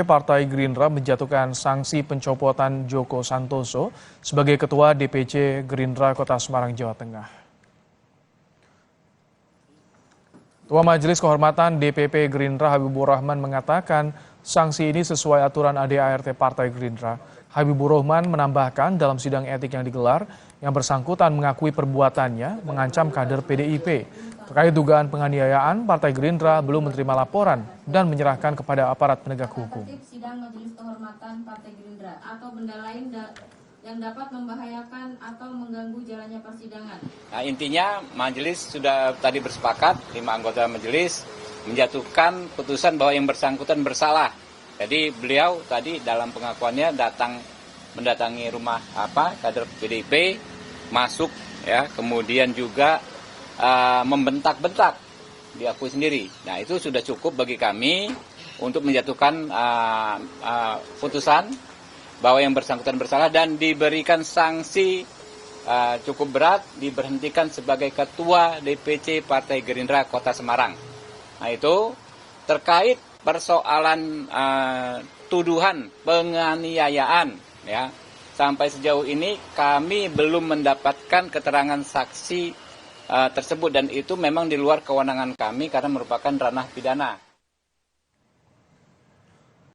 Partai Gerindra menjatuhkan sanksi pencopotan Joko Santoso sebagai Ketua DPC Gerindra Kota Semarang, Jawa Tengah. Ketua Majelis Kehormatan DPP Gerindra Habibur Rahman mengatakan sanksi ini sesuai aturan ADART Partai Gerindra. Habibur Rahman menambahkan dalam sidang etik yang digelar, yang bersangkutan mengakui perbuatannya mengancam kader PDIP. Terkait dugaan penganiayaan, Partai Gerindra belum menerima laporan dan menyerahkan kepada aparat penegak hukum. Sidang Majelis Kehormatan Partai Gerindra atau benda lain yang dapat membahayakan atau mengganggu jalannya persidangan. Nah, intinya majelis sudah tadi bersepakat, 5 anggota majelis menjatuhkan putusan bahwa yang bersangkutan bersalah. Jadi beliau tadi dalam pengakuannya mendatangi rumah kader PDIP, masuk ya, kemudian juga membentak-bentak, diakui sendiri. Nah, itu sudah cukup bagi kami untuk menjatuhkan putusan bahwa yang bersangkutan bersalah dan diberikan sanksi cukup berat, diberhentikan sebagai Ketua DPC Partai Gerindra Kota Semarang. Nah, itu terkait persoalan tuduhan penganiayaan, ya. Sampai sejauh ini kami belum mendapatkan keterangan saksi tersebut dan itu memang di luar kewenangan kami karena merupakan ranah pidana.